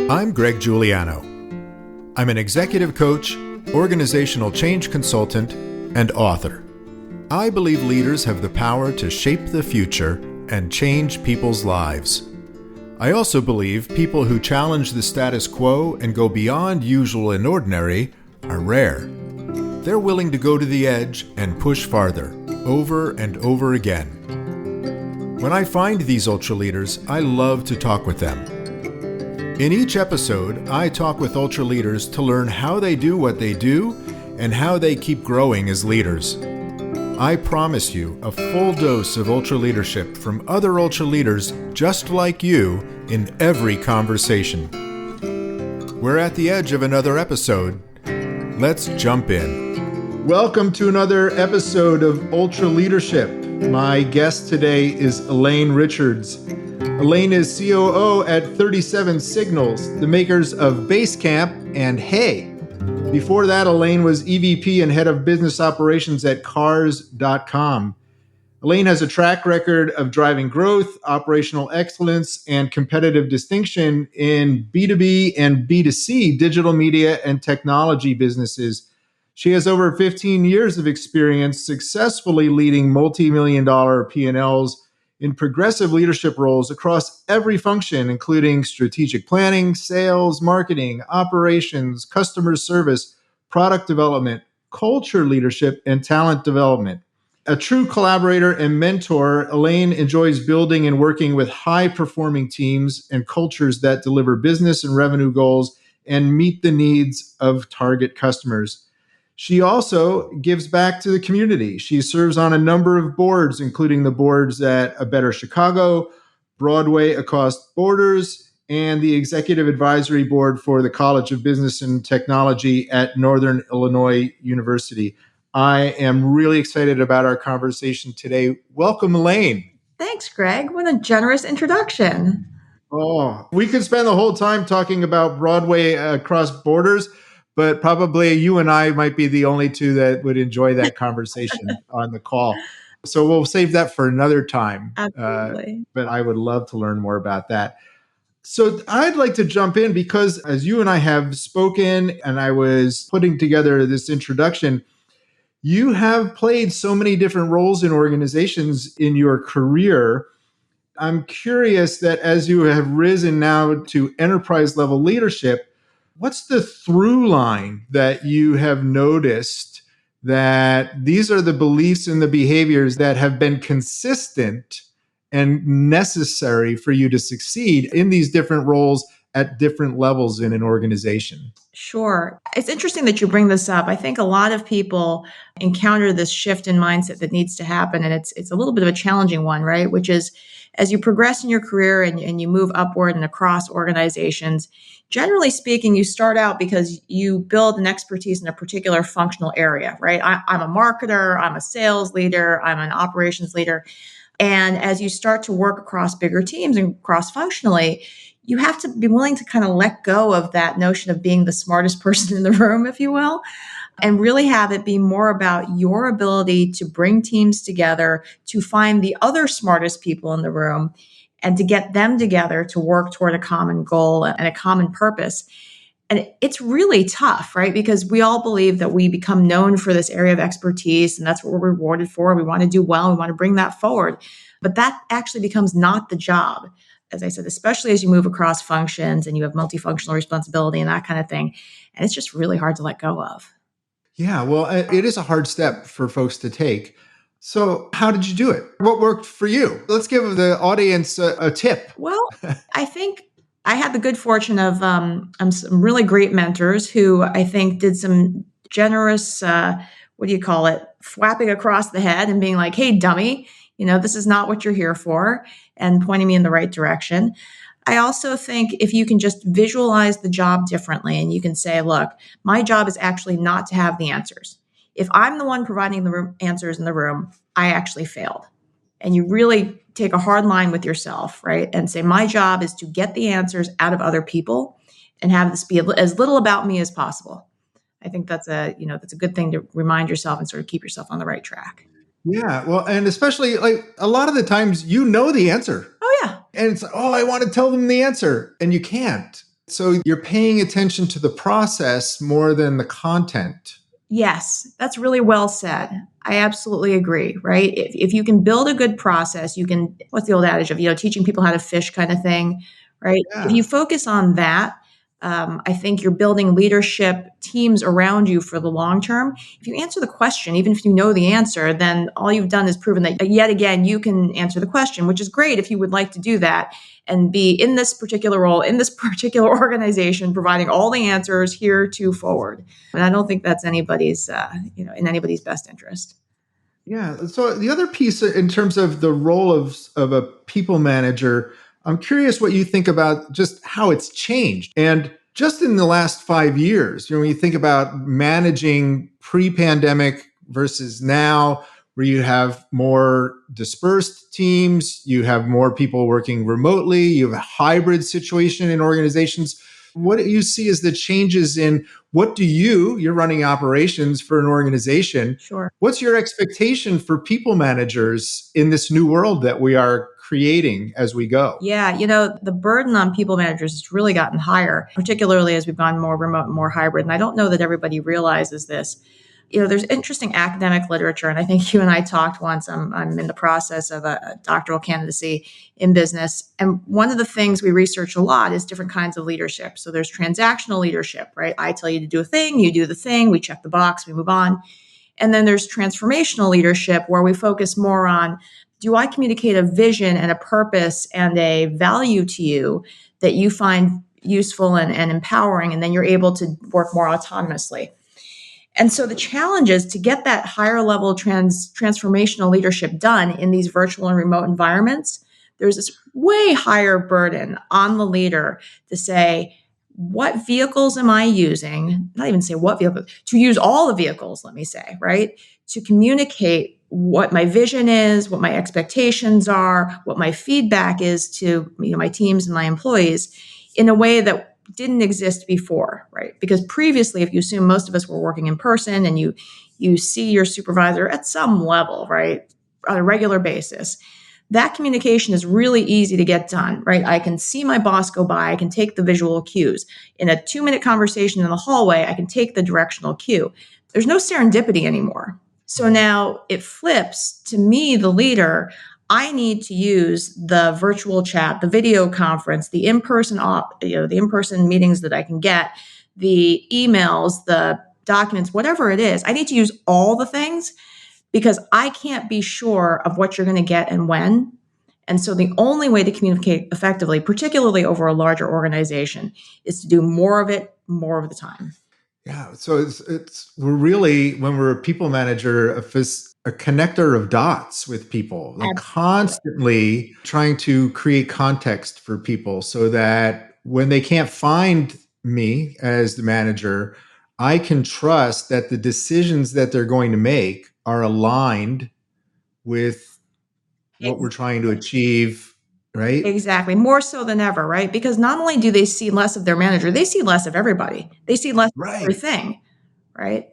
I'm Greg Giuliano. I'm an executive coach, organizational change consultant, and author. I believe leaders have the power to shape the future and change people's lives. I also believe people who challenge the status quo and go beyond usual and ordinary are rare. They're willing to go to the edge and push farther, over and over again. When I find these ultra leaders, I love to talk with them. In each episode, I talk with ultra leaders to learn how they do what they do and how they keep growing as leaders. I promise you a full dose of ultra leadership from other ultra leaders just like you in every conversation. We're at the edge of another episode. Let's jump in. Welcome to another episode of Ultra Leadership. My guest today is Elaine Richards. Elaine is COO at 37Signals, the makers of Basecamp and Hey. Before that, Elaine was EVP and head of business operations at Cars.com. Elaine has a track record of driving growth, operational excellence, and competitive distinction in B2B and B2C digital media and technology businesses. She has over 15 years of experience successfully leading multi-million-dollar P&Ls in progressive leadership roles across every function, including strategic planning, sales, marketing, operations, customer service, product development, culture leadership, and talent development. A true collaborator and mentor, Elaine enjoys building and working with high-performing teams and cultures that deliver business and revenue goals and meet the needs of target customers. She also gives back to the community. She serves on a number of boards, including the boards at A Better Chicago, Broadway Across Borders, and the Executive Advisory Board for the College of Business and Technology at Northern Illinois University. I am really excited about our conversation today. Welcome, Elaine. Thanks, Greg. What a generous introduction. Oh, we could spend the whole time talking about Broadway Across Borders, but probably you and I might be the only two that would enjoy that conversation on the call. So we'll save that for another time. Absolutely. But I would love to learn more about that. So I'd like to jump in because as you and I have spoken and I was putting together this introduction, you have played so many different roles in organizations in your career. I'm curious that as you have risen now to enterprise level leadership, what's the through line that you have noticed that these are the beliefs and the behaviors that have been consistent and necessary for you to succeed in these different roles at different levels in an organization? Sure. It's interesting that you bring this up. I think a lot of people encounter this shift in mindset that needs to happen. And it's a little bit of a challenging one, right? Which is as you progress in your career and you move upward and across organizations, generally speaking, you start out because you build an expertise in a particular functional area, right? I'm a marketer, I'm a sales leader, I'm an operations leader. And as you start to work across bigger teams and cross-functionally, you have to be willing to kind of let go of that notion of being the smartest person in the room, if you will, and really have it be more about your ability to bring teams together, to find the other smartest people in the room, and to get them together to work toward a common goal and a common purpose. And it's really tough, right? Because we all believe that we become known for this area of expertise, and that's what we're rewarded for. We want to do well. We want to bring that forward. But that actually becomes not the job. As I said, especially as you move across functions and you have multifunctional responsibility and that kind of thing. And it's just really hard to let go of. Yeah, well, it is a hard step for folks to take. So how did you do it? What worked for you? Let's give the audience a tip. Well, I think I had the good fortune of some really great mentors who I think did some generous, thwapping across the head and being like, hey, dummy, this is not what you're here for, and pointing me in the right direction. I also think if you can just visualize the job differently and you can say, look, my job is actually not to have the answers. If I'm the one providing the answers in the room, I actually failed. And you really take a hard line with yourself, right? And say, my job is to get the answers out of other people and have this be as little about me as possible. I think that's a good thing to remind yourself and sort of keep yourself on the right track. Yeah, well, and especially like a lot of the times, the answer. Oh, yeah. And it's like, I want to tell them the answer. And you can't. So you're paying attention to the process more than the content. Yes, that's really well said. I absolutely agree, right? If you can build a good process, you can, what's the old adage of, teaching people how to fish kind of thing, right? If Yeah. you focus on that, I think you're building leadership teams around you for the long term. If you answer the question, even if you know the answer, then all you've done is proven that yet again, you can answer the question, which is great if you would like to do that and be in this particular role, in this particular organization, providing all the answers here to forward. And I don't think that's anybody's, in anybody's best interest. Yeah. So the other piece in terms of the role of a people manager, I'm curious what you think about just how it's changed. And just in the last 5 years, when you think about managing pre-pandemic versus now, where you have more dispersed teams, you have more people working remotely, you have a hybrid situation in organizations. What do you see as the changes in you're running operations for an organization? Sure. What's your expectation for people managers in this new world that we are creating as we go? Yeah, the burden on people managers has really gotten higher, particularly as we've gone more remote and more hybrid. And I don't know that everybody realizes this. There's interesting academic literature, and I think you and I talked once. I'm in the process of a doctoral candidacy in business. And one of the things we research a lot is different kinds of leadership. So there's transactional leadership, right? I tell you to do a thing, you do the thing, we check the box, we move on. And then there's transformational leadership where we focus more on, do I communicate a vision and a purpose and a value to you that you find useful and empowering, and then you're able to work more autonomously. And so the challenge is to get that higher level transformational leadership done in these virtual and remote environments. There's this way higher burden on the leader to say, what vehicles am I using? Not even say what vehicles, to use all the vehicles, let me say, right? To communicate what my vision is, what my expectations are, what my feedback is to my teams and my employees in a way that didn't exist before, right? Because previously, if you assume most of us were working in person and you see your supervisor at some level, right, on a regular basis, that communication is really easy to get done, right? I can see my boss go by. I can take the visual cues. In a 2-minute conversation in the hallway, I can take the directional cue. There's no serendipity anymore. So now it flips to me, the leader. I need to use the virtual chat, the video conference, the in-person, the in-person meetings that I can get, the emails, the documents, whatever it is. I need to use all the things because I can't be sure of what you're going to get and when. And so the only way to communicate effectively, particularly over a larger organization, is to do more of it more of the time. Yeah. So we're really, when we're a people manager, a connector of dots with people, like Absolutely. constantly trying to create context for people so that when they can't find me as the manager, I can trust that the decisions that they're going to make are aligned with what we're trying to achieve, right? Exactly. More so than ever, right? Because not only do they see less of their manager, they see less of everybody. They see less of Right. everything, right?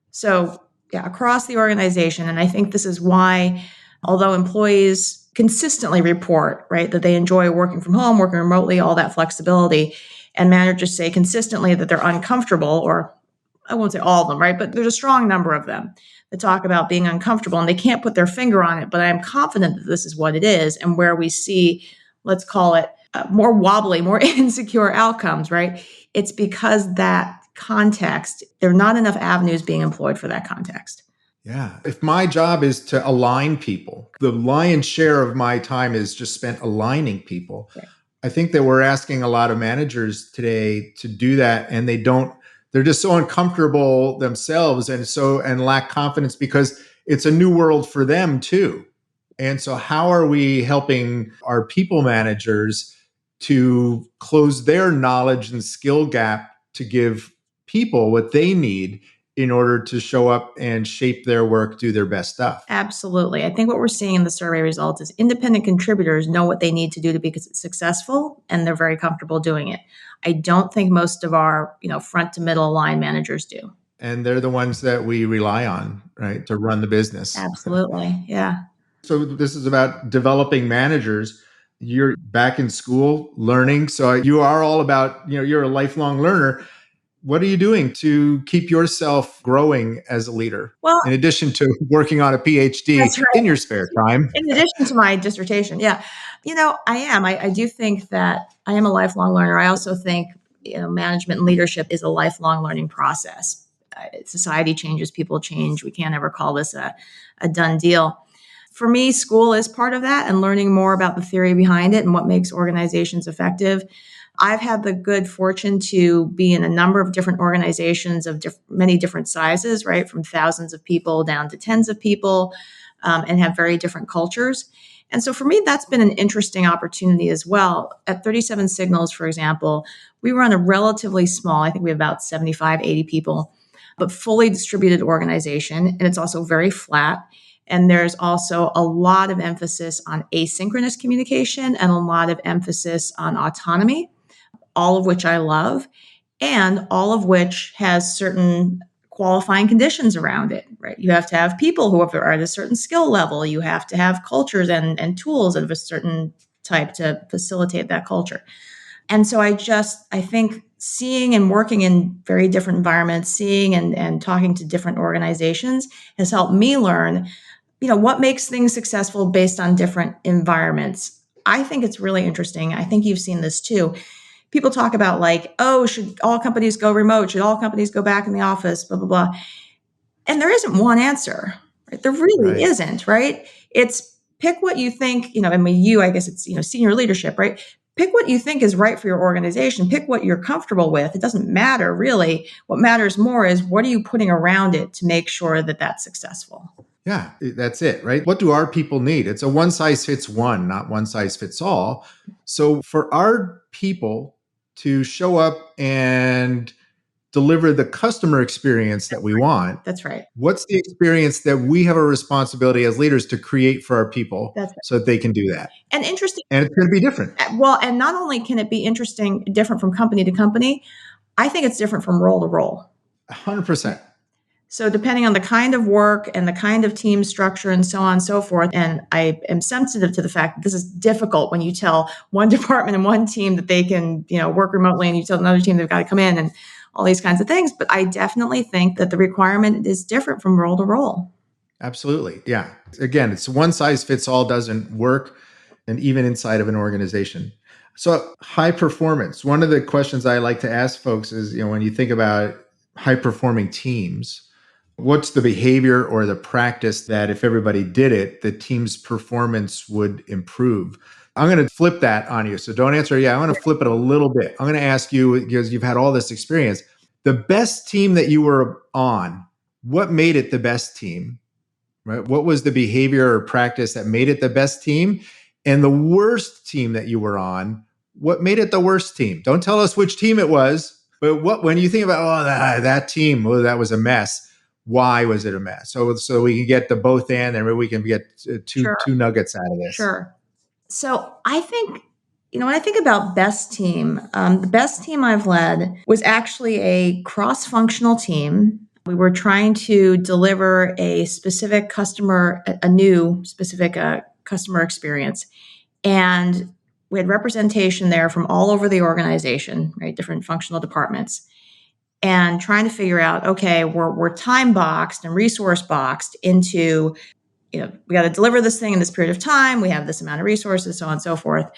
So, yeah, across the organization. And I think this is why, although employees consistently report, right, that they enjoy working from home, working remotely, all that flexibility, and managers say consistently that they're uncomfortable, or I won't say all of them, right? But there's a strong number of them that talk about being uncomfortable and they can't put their finger on it. But I'm confident that this is what it is, and where we see, let's call it more wobbly, more insecure outcomes, right? It's because that context, there are not enough avenues being employed for that context. Yeah. If my job is to align people, the lion's share of my time is just spent aligning people. Right. I think that we're asking a lot of managers today to do that, and they're just so uncomfortable themselves and lack confidence because it's a new world for them too. And so how are we helping our people managers to close their knowledge and skill gap to give people what they need in order to show up and shape their work, do their best stuff? Absolutely. I think what we're seeing in the survey results is independent contributors know what they need to do to be successful, and they're very comfortable doing it. I don't think most of our, front to middle line managers do. And they're the ones that we rely on, right, to run the business. Absolutely. Yeah. So this is about developing managers. You're back in school learning. So you are all about, you're a lifelong learner. What are you doing to keep yourself growing as a leader, Well, in addition to working on a PhD that's right. in your spare time? In addition to my dissertation, yeah. I am. I do think that I am a lifelong learner. I also think, management and leadership is a lifelong learning process. Society changes, people change. We can't ever call this a done deal. For me, school is part of that and learning more about the theory behind it and what makes organizations effective. I've had the good fortune to be in a number of different organizations of many different sizes, right? From thousands of people down to tens of people, and have very different cultures. And so for me, that's been an interesting opportunity as well. At 37 Signals, for example, we run a relatively small, I think we have about 75, 80 people, but fully distributed organization. And it's also very flat. And there's also a lot of emphasis on asynchronous communication and a lot of emphasis on autonomy, all of which I love, and all of which has certain qualifying conditions around it, right? You have to have people who are at a certain skill level. You have to have cultures and tools of a certain type to facilitate that culture. And so I think seeing and working in very different environments, seeing and talking to different organizations has helped me learn, what makes things successful based on different environments. I think it's really interesting. I think you've seen this too. People talk about like, oh, should all companies go remote? Should all companies go back in the office? Blah, blah, blah. And there isn't one answer, right? There really Right. isn't, right? It's pick what you think, I guess it's, senior leadership, right? Pick what you think is right for your organization. Pick what you're comfortable with. It doesn't matter really. What matters more is what are you putting around it to make sure that that's successful? Yeah, that's it, right? What do our people need? It's a one size fits one, not one size fits all. So for our people to show up and deliver the customer experience that we want, That's right. what's the experience that we have a responsibility as leaders to create for our people That's right. so that they can do that? And interesting. And it's going to be different. Well, and not only can it be interesting, different from company to company, I think it's different from role to role. 100%. So depending on the kind of work and the kind of team structure and so on and so forth, and I am sensitive to the fact that this is difficult when you tell one department and one team that they can, work remotely, and you tell another team they've got to come in and all these kinds of things. But I definitely think that the requirement is different from role to role. Absolutely. Yeah. Again, it's one size fits all doesn't work, and even inside of an organization. So high performance. One of the questions I like to ask folks is, when you think about high performing teams, what's the behavior or the practice that if everybody did it, the team's performance would improve? I'm going to flip that on you. So don't answer, yeah, I'm going to flip it a little bit. I'm going to ask you, because you've had all this experience, the best team that you were on, what made it the best team? Right? What was the behavior or practice that made it the best team? And the worst team that you were on, what made it the worst team? Don't tell us which team it was, but when you think about, that team, that was a mess. Why was it a mess? So we can get the both and we can get two nuggets out of this. Sure. So I think, when I think about best team, the best team I've led was actually a cross-functional team. We were trying to deliver a specific customer, a new specific customer experience. And we had representation there from all over the organization, right? Different functional departments. And trying to figure out, okay, we're time boxed and resource boxed into, we got to deliver this thing in this period of time. We have this amount of resources, so on and so forth.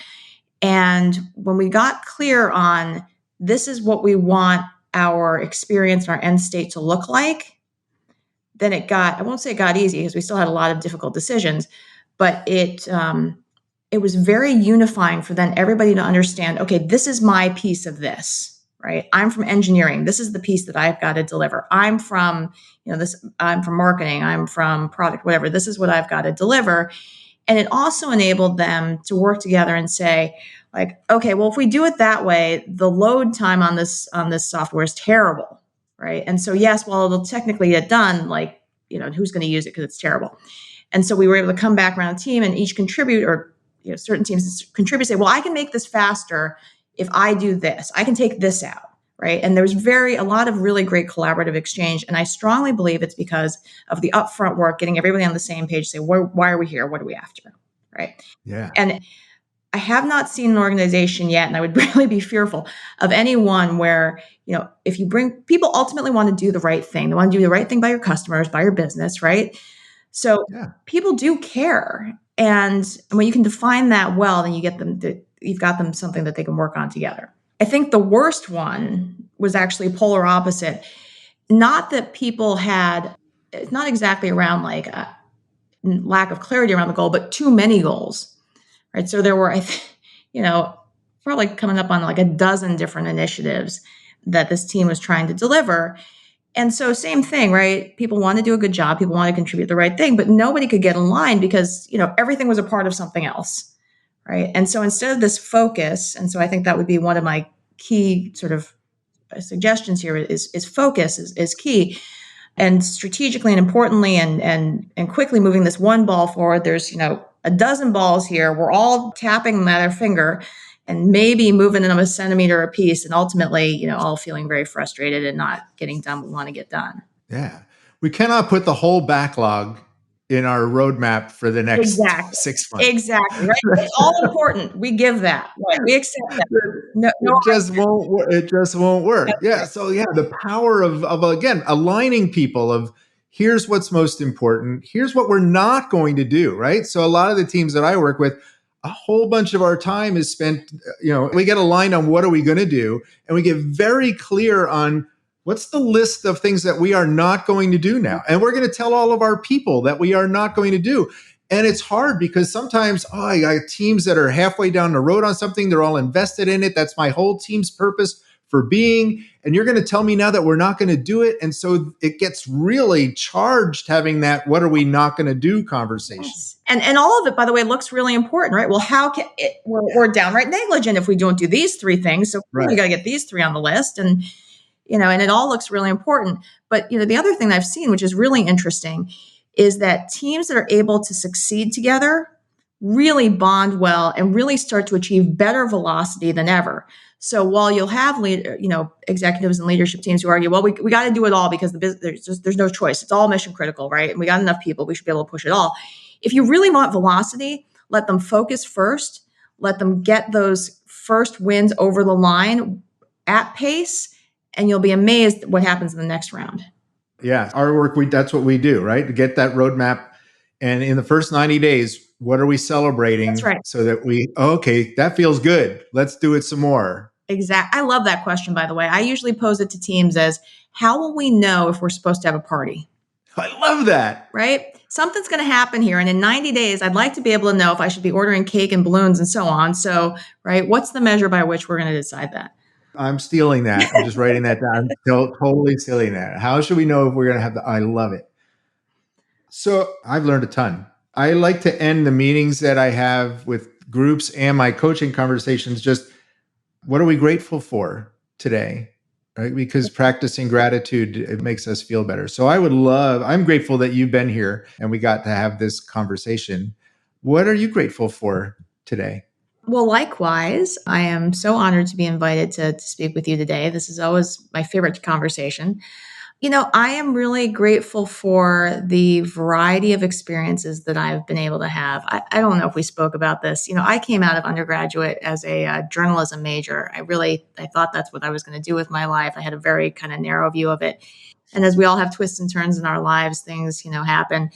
And when we got clear on this is what we want our experience and our end state to look like, then I won't say it got easy because we still had a lot of difficult decisions, but it was very unifying for then everybody to understand, okay, this is my piece of this, right? I'm from engineering. This is the piece that I've got to deliver. I'm from, I'm from marketing. I'm from product, whatever. This is what I've got to deliver. And it also enabled them to work together and say, like, okay, well, if we do it that way, the load time on this software is terrible, right? And so, yes, while it'll technically get done, like, who's going to use it because it's terrible. And so we were able to come back around a team and each contribute, or certain teams contribute, say, well, I can make this faster if I do this. I can take this out. Right. And there's a lot of really great collaborative exchange. And I strongly believe it's because of the upfront work, getting everybody on the same page, say, why are we here? What are we after? Right. Yeah. And I have not seen an organization yet, and I would really be fearful of anyone where, if you bring people ultimately want to do the right thing, they want to do the right thing by your customers, by your business, right? So Yeah. people do care. And when you can define that well, then you've got them something that they can work on together. I think the worst one was actually polar opposite. Not that people had, it's not exactly around like a lack of clarity around the goal, but too many goals, right? So there were, probably coming up on like a dozen different initiatives that this team was trying to deliver. And so same thing, right? People want to do a good job. People want to contribute the right thing, but nobody could get in line because, everything was a part of something else, right? And so instead of this focus, and so I think that would be one of my key sort of suggestions here is focus is key. And strategically and importantly and quickly moving this one ball forward, there's, a dozen balls here. We're all tapping them at our finger and maybe moving them a centimeter a piece, and ultimately, all feeling very frustrated and not getting done what we want to get done. Yeah. We cannot put the whole backlog in our roadmap for the next Exactly. 6 months. Exactly. Right. It's all important. We give that. Right. We accept that. No, It just won't. It just won't work. Yeah. right. So the power of again aligning people of here's what's most important. Here's what we're not going to do. Right. So a lot of the teams that I work with, a whole bunch of our time is spent. We get aligned on what are we going to do, and we get very clear on what's the list of things that we are not going to do now, and we're going to tell all of our people that we are not going to do. And it's hard because sometimes, I got teams that are halfway down the road on something. They're all invested in it. That's my whole team's purpose for being. And you're going to tell me now that we're not going to do it. And so it gets really charged having that, what are we not going to do conversation. Yes. And all of it, by the way, looks really important, right? Well, how can we're downright negligent if we don't do these three things. So we got to get these three on the list. And, and it all looks really important. But, the other thing I've seen, which is really interesting, is that teams that are able to succeed together really bond well and really start to achieve better velocity than ever. So while you'll have executives and leadership teams who argue, well, we got to do it all because the business, there's no choice. It's all mission critical, right? And we got enough people, we should be able to push it all. If you really want velocity, let them focus first. Let them get those first wins over the line at pace, and you'll be amazed what happens in the next round. Yeah, our work, that's what we do, right? To get that roadmap. And in the first 90 days, what are we celebrating? That's right. So that okay, that feels good. Let's do it some more. Exactly. I love that question, by the way. I usually pose it to teams as, how will we know if we're supposed to have a party? I love that. Right? Something's going to happen here. And in 90 days, I'd like to be able to know if I should be ordering cake and balloons and so on. So, right, what's the measure by which we're going to decide that? I'm stealing that. I'm just writing that down. I'm totally stealing that. How should we know if we're going to have I love it. So I've learned a ton. I like to end the meetings that I have with groups and my coaching conversations just, what are we grateful for today? Right? Because practicing gratitude, it makes us feel better. So I'm grateful that you've been here and we got to have this conversation. What are you grateful for today? Well, likewise, I am so honored to be invited to speak with you today. This is always my favorite conversation. I am really grateful for the variety of experiences that I've been able to have. I don't know if we spoke about this. I came out of undergraduate as a journalism major. I thought that's what I was going to do with my life. I had a very kind of narrow view of it. And as we all have twists and turns in our lives, things, happen.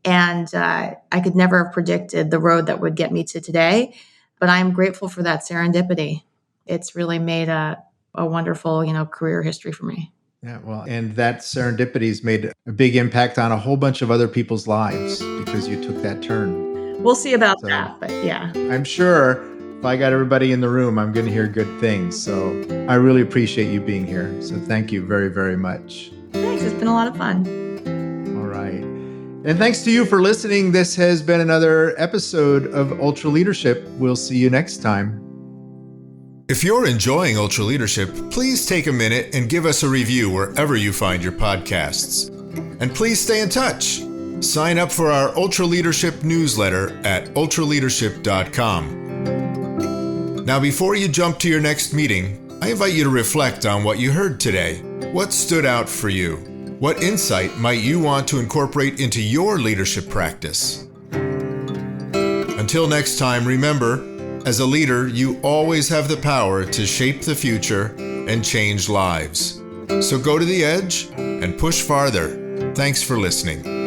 And I could never have predicted the road that would get me to today. But I'm grateful for that serendipity. It's really made a wonderful, career history for me. Yeah, well, and that serendipity has made a big impact on a whole bunch of other people's lives because you took that turn. We'll see about that, but yeah. I'm sure if I got everybody in the room, I'm going to hear good things. So I really appreciate you being here. So thank you very, very much. Thanks. It's been a lot of fun. All right. And thanks to you for listening. This has been another episode of Ultra Leadership. We'll see you next time. If you're enjoying Ultra Leadership, please take a minute and give us a review wherever you find your podcasts. And please stay in touch. Sign up for our Ultra Leadership newsletter at ultraleadership.com. Now, before you jump to your next meeting, I invite you to reflect on what you heard today. What stood out for you? What insight might you want to incorporate into your leadership practice? Until next time, remember, As a leader, you always have the power to shape the future and change lives. So go to the edge and push farther. Thanks for listening.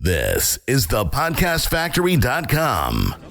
This is thepodcastfactory.com.